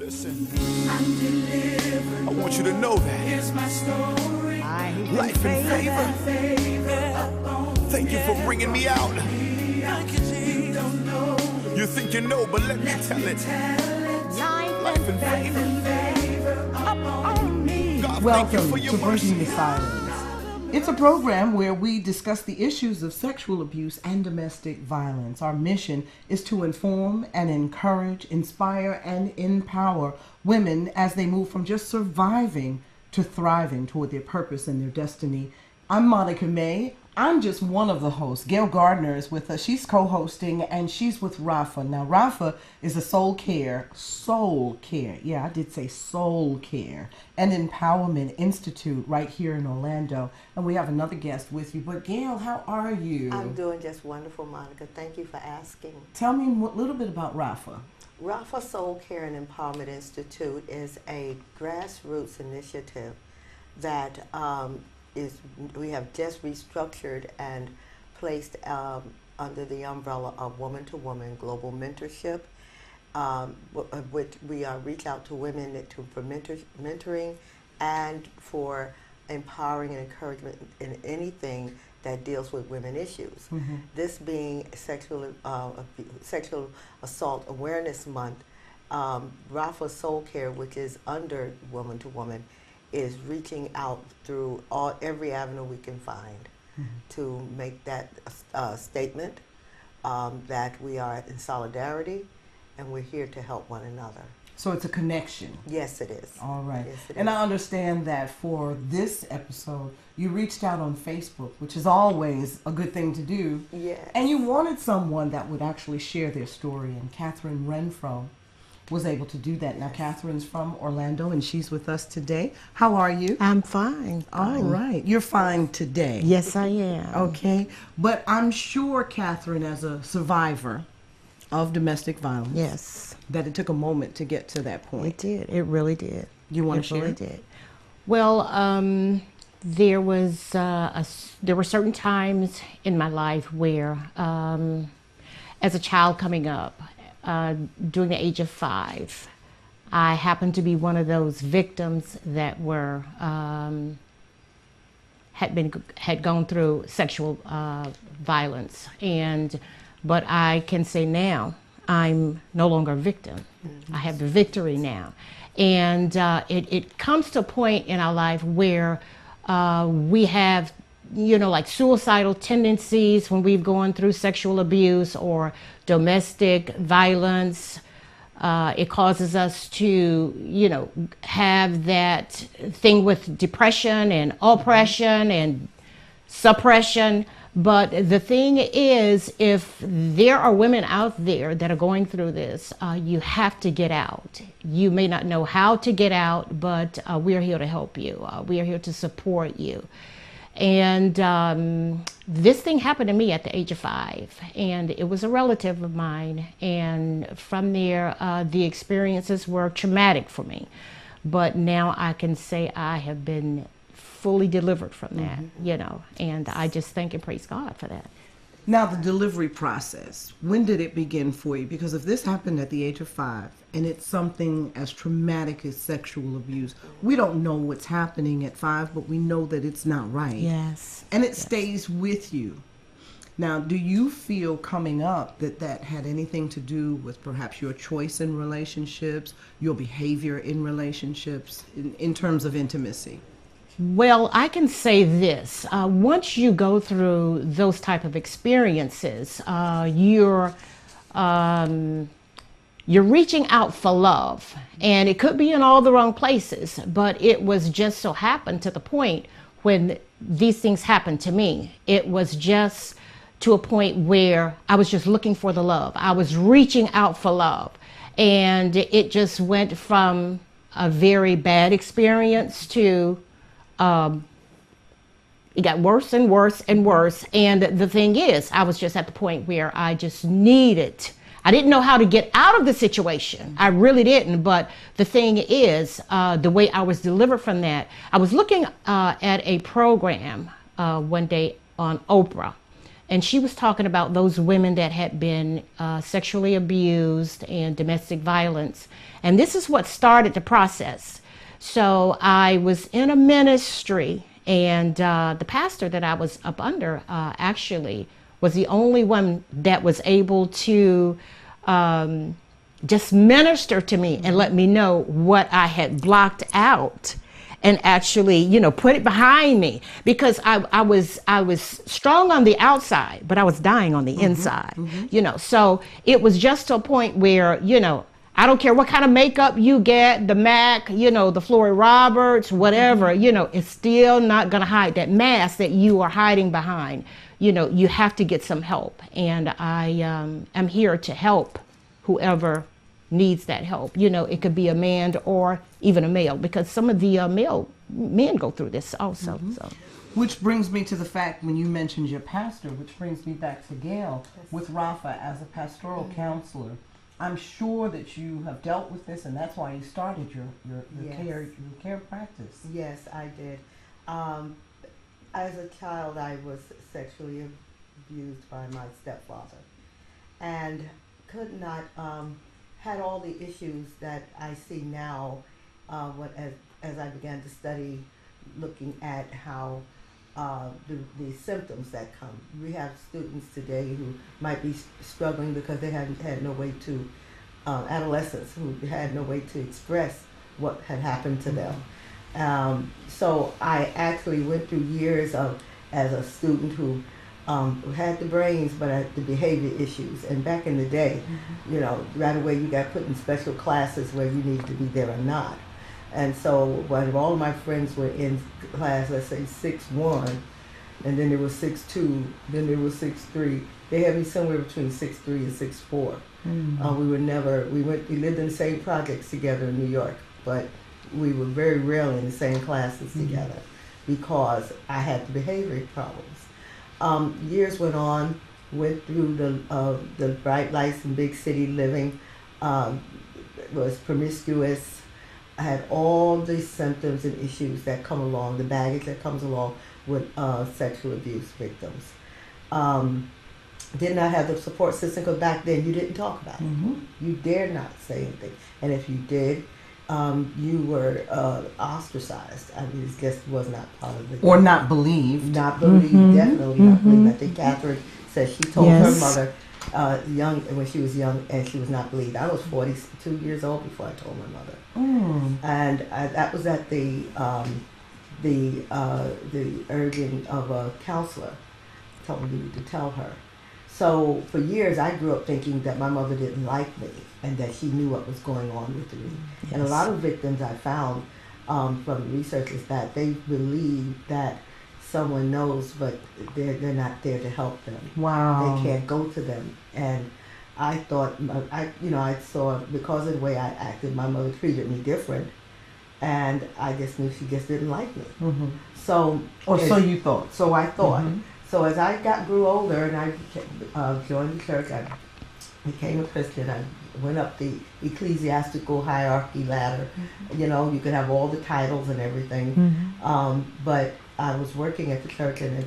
Listen, I'm delivered. I want you to know that. Here's my story. Life and favor. Thank you for bringing me out. You don't know. You think you know, but let me tell it. Life and favor. God, welcome to Breaking the Silence. It's a program where we discuss the issues of sexual abuse and domestic violence. Our mission is to inform and encourage, inspire, and empower women as they move from just surviving to thriving toward their purpose and their destiny. I'm Monica May. I'm just one of the hosts. Gail Gardner is with us. She's co-hosting, and she's with Rafa. Now, Rafa is a soul care, yeah, I did say soul care, and empowerment institute right here in Orlando. And we have another guest with you. But Gail, how are you? I'm doing just wonderful, Monica. Thank you for asking. Tell me a little bit about Rafa. Rafa Soul Care and Empowerment Institute is a grassroots initiative that we have just restructured and placed under the umbrella of Woman to Woman Global Mentorship, which we reach out to women for mentoring and for empowering and encouragement in anything that deals with women issues. Mm-hmm. This being Sexual Assault Awareness Month, Rafa Soul Care, which is under Woman to Woman, is reaching out through every avenue we can find to make that statement that we are in solidarity and we're here to help one another. So it's a connection. Yes, it is. All right. Yes, it and is. I understand that for this episode, you reached out on Facebook, which is always a good thing to do. Yes. And you wanted someone that would actually share their story, and Katherine Wrenfro was able to do that. Now, Katherine's from Orlando, and she's with us today. How are you? I'm fine. All right. You're fine today. Yes, I am. Okay. But I'm sure, Katherine, as a survivor of domestic violence, yes, that it took a moment to get to that point. It did. It really did. You want to share? It really did. Well, there were certain times in my life where, as a child coming up, during the age of 5, I happened to be one of those victims that were had gone through sexual violence, but I can say now I'm no longer a victim. Mm-hmm. I have the victory now, and it comes to a point in our life where we have, like suicidal tendencies when we've gone through sexual abuse or domestic violence. It causes us to, have that thing with depression and oppression and suppression. But the thing is, if there are women out there that are going through this, you have to get out. You may not know how to get out, but we're here to help you. We are here to support you. And this thing happened to me at the age of 5, and it was a relative of mine. And from there, the experiences were traumatic for me. But now I can say I have been fully delivered from that, and I just thank and praise God for that. Now, the delivery process, when did it begin for you? Because if this happened at the age of 5, and it's something as traumatic as sexual abuse, we don't know what's happening at 5, but we know that it's not right. Yes. And it stays with you. Now, do you feel coming up that had anything to do with perhaps your choice in relationships, your behavior in relationships, in terms of intimacy? Well, I can say this. Once you go through those type of experiences, you're reaching out for love. And it could be in all the wrong places, but it was just so happened to the point when these things happened to me. It was just to a point where I was just looking for the love. I was reaching out for love. And it just went from a very bad experience to it got worse and worse and worse. And the thing is, I was just at the point where I just I didn't know how to get out of the situation. I really didn't. But the thing is, the way I was delivered from that, I was looking at a program one day on Oprah. And she was talking about those women that had been sexually abused and domestic violence. And this is what started the process. So I was in a ministry, and the pastor that I was up under actually was the only one that was able to just minister to me and let me know what I had blocked out, and actually, you know, put it behind me, because I was strong on the outside, but I was dying on the inside, you know. So it was just to a point where, you know, I don't care what kind of makeup you get, the MAC, you know, the Floyd Roberts, whatever, you know, it's still not going to hide that mask that you are hiding behind. You know, you have to get some help. And I am here to help whoever needs that help. You know, it could be a man or even a male, because some of the men go through this also. So. Which brings me to the fact, when you mentioned your pastor, which brings me back to Gail, with Rafa as a pastoral counselor. I'm sure that you have dealt with this, and that's why you started your care practice. Yes, I did. As a child, I was sexually abused by my stepfather, and could not, had all the issues that I see now, as I began to study, looking at how the symptoms that come. We have students today who might be struggling because they hadn't had no way to, adolescents who had no way to express what had happened to them. So I actually went through years of, as a student who had the brains but had the behavior issues. And back in the day, you know, right away you got put in special classes where you needed to be there or not. And so when all of my friends were in class, let's say 6'1", and then there was 6'2", then there was 6'3", they had me somewhere between 6'3" and 6'4". We lived in the same projects together in New York, but we were very rarely in the same classes together because I had the behavior problems. Years went on, went through the bright lights and big city living, was promiscuous. I had all these symptoms and issues that come along, the baggage that comes along with sexual abuse victims. Did not have the support system, because back then you didn't talk about it. You dared not say anything. And if you did, you were ostracized. I mean, it just was not part of the... Or not believed. Not believed, definitely not believed. I think Katherine said she told her mother when she was young, and she was not believed. I was 42 years old before I told my mother. And that was at the urging of a counselor told me to tell her. So for years I grew up thinking that my mother didn't like me and that she knew what was going on with me. And a lot of victims I found from research is that they believe that someone knows, but they're not there to help them. Wow. They can't go to them. And I thought, I saw, because of the way I acted, my mother treated me different, and I just knew she just didn't like me. So, so you thought. So I thought. So as I grew older and I joined the church, I became a Christian. I went up the ecclesiastical hierarchy ladder. You know, you could have all the titles and everything. But I was working at the church, and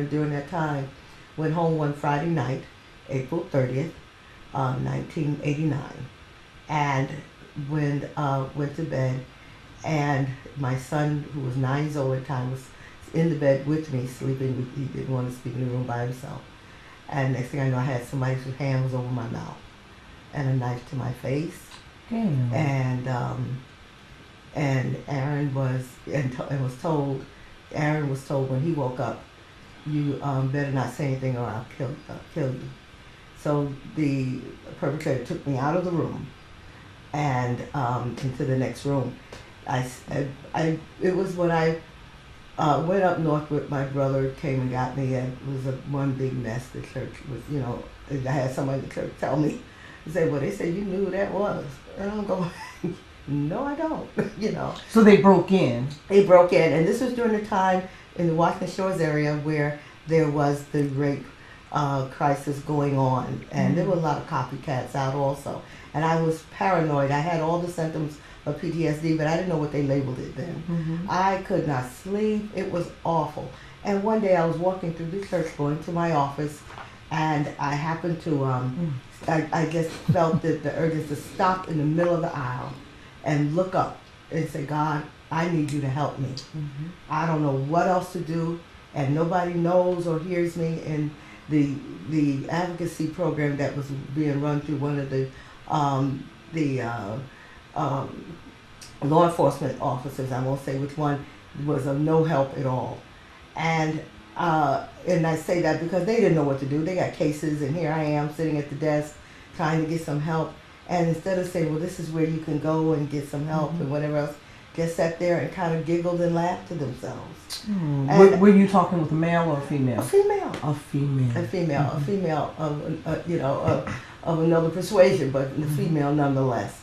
during that time, went home one Friday night, April 30th, 1989, and went to bed, and my son, who was 9 years old at the time, was in the bed with me, sleeping. He didn't want to sleep in the room by himself. And next thing I know, I had somebody whose hand was over my mouth and a knife to my face. And Aaron was told when he woke up, you better not say anything or I'll kill you. So the perpetrator took me out of the room and into the next room. It was when I went up north with my brother, came and got me, and it was one big mess. The church was, I had somebody at the church tell me, they said, you knew who that was. And I'm going, no, I don't, So they broke in. They broke in, and this was during the time in the Washington Shores area where there was the rape crisis going on, and there were a lot of copycats out also. And I was paranoid. I had all the symptoms of PTSD, but I didn't know what they labeled it then. I could not sleep. It was awful. And one day I was walking through the church going to my office, and I happened to, I just felt the urge to stop in the middle of the aisle and look up and say, God, I need you to help me. I don't know what else to do, and nobody knows or hears me. And the advocacy program that was being run through one of the law enforcement officers, I won't say which one, was of no help at all. And I say that because they didn't know what to do. They got cases, and here I am sitting at the desk trying to get some help. And instead of saying, well, this is where you can go and get some help and whatever else, just sat there and kind of giggled and laughed to themselves. Were you talking with a male or a female? A female. A female. A female. A female of another persuasion, but a female nonetheless.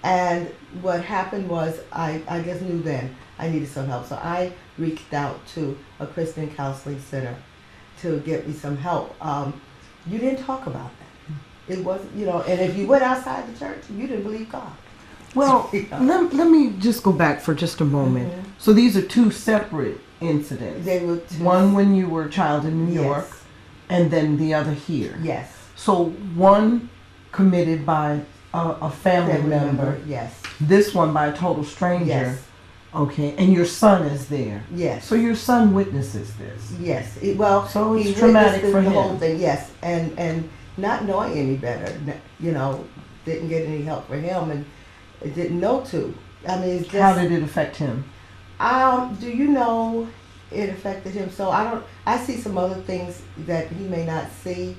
And what happened was I just knew then I needed some help. So I reached out to a Christian counseling center to get me some help. You didn't talk about that. It wasn't, and if you went outside the church, you didn't believe God. Well, let me just go back for just a moment. So these are two separate incidents. They were two. One when you were a child in New York, Yes. and then the other here. Yes. So one committed by a family member. Yes. This one by a total stranger. Yes. Okay, and your son is there. Yes. So your son witnesses this. Yes. So it's he traumatic witnessed for the him. whole thing. Yes. And not knowing any better, didn't get any help for him, and didn't know to. I mean, it's just, How did it affect him? Do you know it affected him? So I see some other things that he may not see,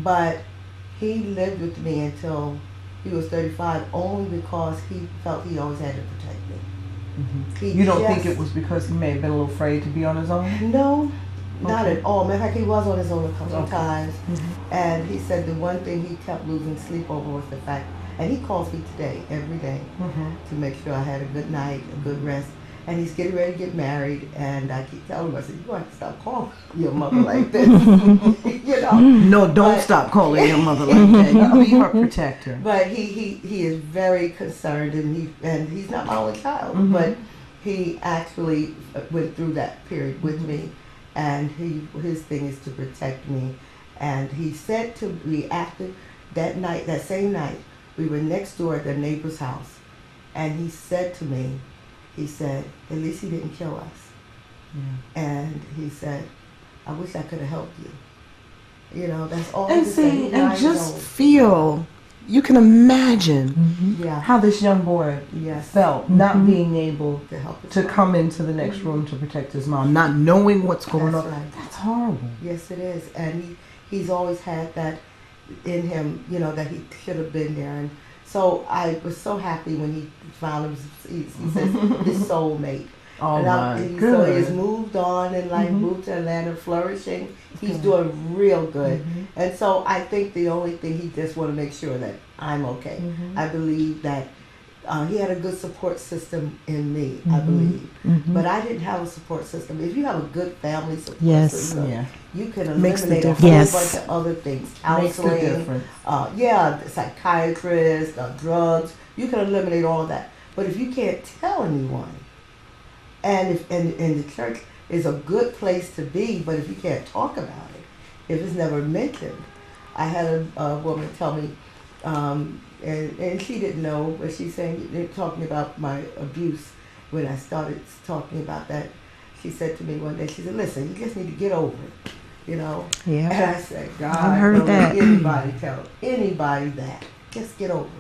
but he lived with me until he was 35 only because he felt he always had to protect me. You don't think it was because he may have been a little afraid to be on his own? No, not Okay. at all. Matter of fact, he was on his own a couple of times. And he said the one thing he kept losing sleep over was the fact, and he calls me today, every day, to make sure I had a good night, a good rest. And he's getting ready to get married, and I keep telling him, I said, you have to stop calling your mother like this. No, don't stop calling your mother like that. You be her protector. But he is very concerned, and he's not my only child, but he actually went through that period with me, and his thing is to protect me. And he said to me after that night, that same night, we were next door at the neighbor's house, and he said to me, he said, at least he didn't kill us. And he said, I wish I could have helped you. That's all. And see, and just feel, you can imagine how this young boy felt not being able to come into the next room to protect his mom, not knowing what's going on. Right. That's horrible. Yes, it is. And he's always had that in him, that he should have been there. And so I was so happy when he found he says his soulmate. Oh my So he goodness. has moved on and moved to Atlanta, flourishing. He's doing real good. And so I think the only thing he just want to make sure that I'm okay. I believe that he had a good support system in me, I believe. But I didn't have a support system. If you have a good family support system, you can eliminate a whole bunch of other things. Counseling, Makes the difference. Psychiatrists, drugs. You can eliminate all that. But if you can't tell anyone, and the church is a good place to be, but if you can't talk about it, if it's never mentioned. I had a woman tell me, and she didn't know, but she's saying, they're talking about my abuse. When I started talking about that, she said to me one day, she said, listen, you just need to get over it, Yeah. And I said, God, I've heard that. Anybody tell anybody that. Just get over it.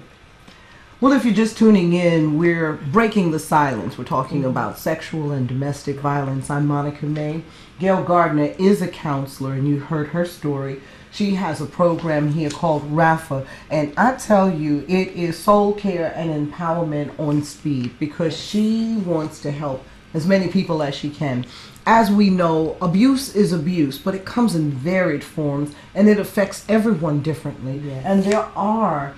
Well, if you're just tuning in, we're breaking the silence. We're talking about sexual and domestic violence. I'm Monica May. Gail Gardner is a counselor, and you heard her story. She has a program here called RAFA, and I tell you, it is soul care and empowerment on speed because she wants to help as many people as she can. As we know, abuse is abuse, but it comes in varied forms, and it affects everyone differently. Yes. And there are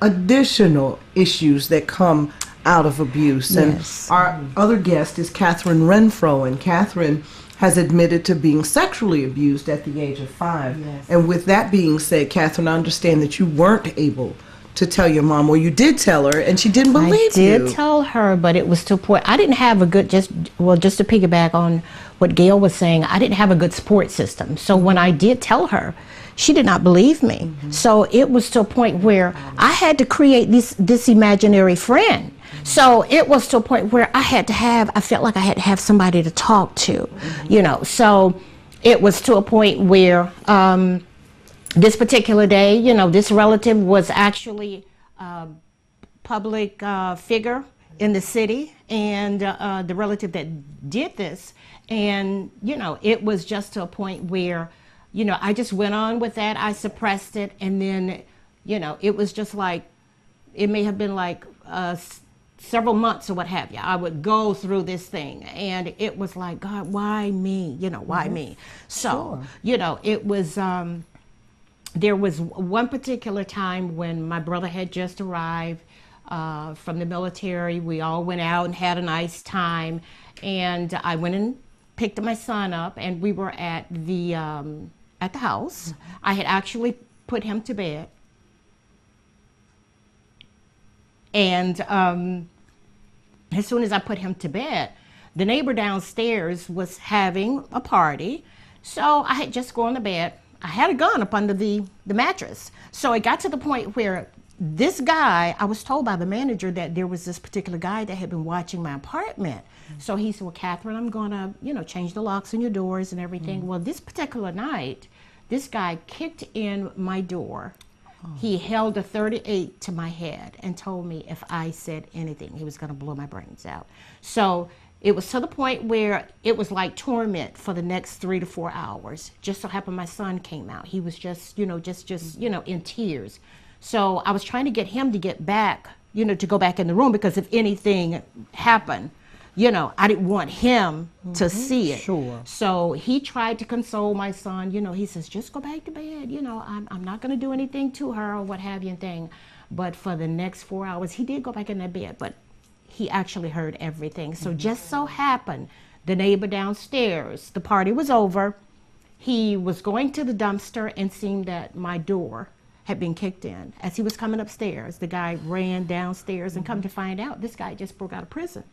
additional issues that come out of abuse. Yes. And our other guest is Katherine Wrenfro, and Katherine has admitted to being sexually abused at the age of 5. Yes. And with that being said, Katherine, I understand that you weren't able to tell your mom, or you did tell her and she didn't believe you? I did tell her, but it was to a point. I didn't have a good, just to piggyback on what Gail was saying, I didn't have a good support system. So when I did tell her, she did not believe me. So it was to a point where I had to create this imaginary friend. So it was to a point where I felt like I had to have somebody to talk to, you know. So it was to a point where this particular day, you know, this relative was actually a public figure in the city, and the relative that did this. And, you know, it was just to a point where, you know, I just went on with that. I suppressed it. And then, you know, it was just like, it may have been like several months or what have you. I would go through this thing, and it was like, God, why me? You know, why me? So, you know, it was, there was one particular time when my brother had just arrived from the military. We all went out and had a nice time, and I went and picked my son up, and we were at the house. I had actually put him to bed, and as soon as I put him to bed, the neighbor downstairs was having a party. So I had just gone to bed. I had a gun up under the mattress. So it got to the point where this guy, I was told by the manager that there was this particular guy that had been watching my apartment. So he said, well, Catherine, I'm gonna, you know, change the locks on your doors and everything. Well, this particular night, this guy kicked in my door. He held a .38 to my head and told me if I said anything, he was gonna blow my brains out. So it was to the point where it was like torment for the next 3 to 4 hours. Just so happened my son came out. He was just, you know, you know, in tears. So I was trying to get him to get back, you know, to go back in the room, because if anything happened, you know, I didn't want him to see it. Sure. So he tried to console my son. You know, he says, just go back to bed. You know, I'm not going to do anything to her or what have you and thing. But for the next 4 hours, he did go back in that bed, but he actually heard everything. So just so happened, the neighbor downstairs, the party was over. He was going to the dumpster and seeing that my door had been kicked in. As he was coming upstairs, the guy ran downstairs, and come to find out, this guy just broke out of prison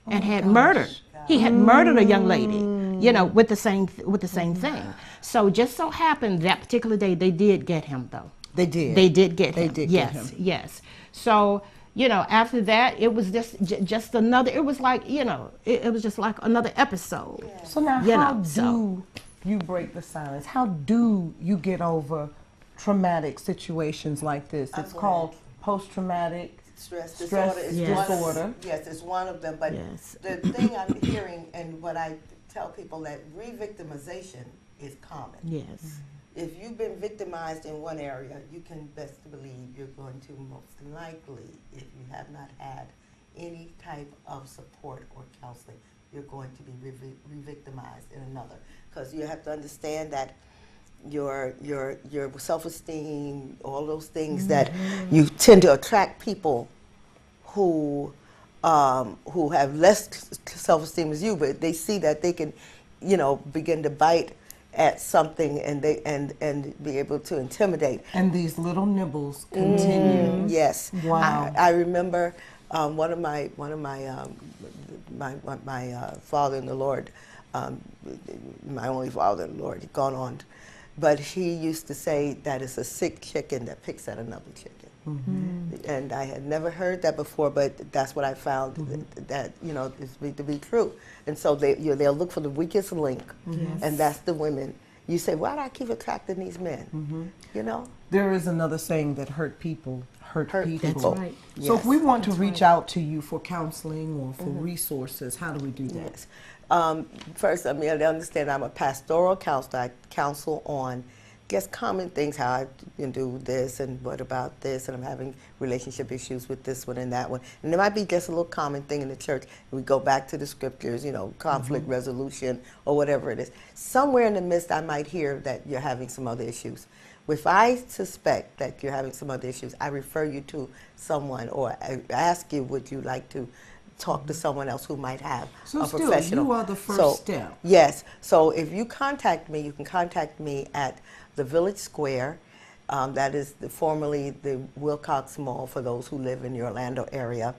and had murdered. He had murdered a young lady, you know, with the same thing. So just so happened that particular day, they did get him, though. They did. They did get him. They did yes, get him. Yes. So, you know, after that, it was just another. It was like, you know, it was just like another episode. Yeah. So now, how do you break the silence? How do you get over traumatic situations like this? It's called post-traumatic stress disorder. Yes, it's one of them. But the thing I'm hearing, and what I tell people, that re-victimization is common. Yes. If you've been victimized in one area, you can best believe you're going to most likely, if you have not had any type of support or counseling, you're going to be re-victimized in another. Because you have to understand that your self-esteem, all those things, that you tend to attract people who have less self-esteem as you, but they see that they can, you know, begin to bite at something, and be able to intimidate. And these little nibbles continue. Yes. Wow. I remember one of my father in the Lord, my only father in the Lord, he'd gone on, but he used to say that it's a sick chicken that picks at another chicken. And I had never heard that before, but that's what I found that, you know, is to be true. And so they'll look for the weakest link, and that's the women. You say, why do I keep attracting these men? You know? There is another saying that hurt people hurt people. That's right. So if we want to reach out to you for counseling or for resources, how do we do that? Yes. First, I mean, I understand I'm a pastoral counselor. I counsel on just common things, how I can do this and what about this, and I'm having relationship issues with this one and that one. And there might be just a little common thing in the church. We go back to the scriptures, you know, conflict resolution or whatever it is. Somewhere in the midst, I might hear that you're having some other issues. If I suspect that you're having some other issues, I refer you to someone, or I ask you, would you like to talk to someone else who might have a professional. You are the first step. Yes. So if you contact me, you can contact me at the Village Square, That is formerly the Wilcox Mall for those who live in the Orlando area,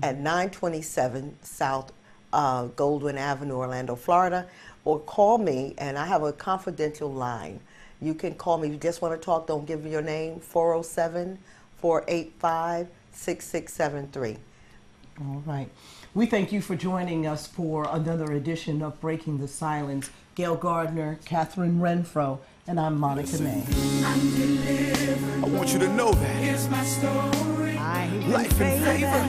at 927 South Goldwyn Avenue, Orlando, Florida, or call me, and I have a confidential line. You can call me if you just want to talk, don't give me your name, 407-485-6673. All right. We thank you for joining us for another edition of Breaking the Silence. Gail Gardner, Katherine Wrenfro, and I'm Monica May. I want you to know that. Here's my story. Life in favor.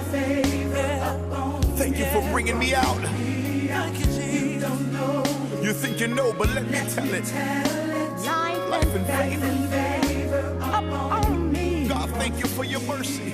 Thank you for bringing me out. You think you know, but let me tell it. Life in favor. God, thank you for your mercy.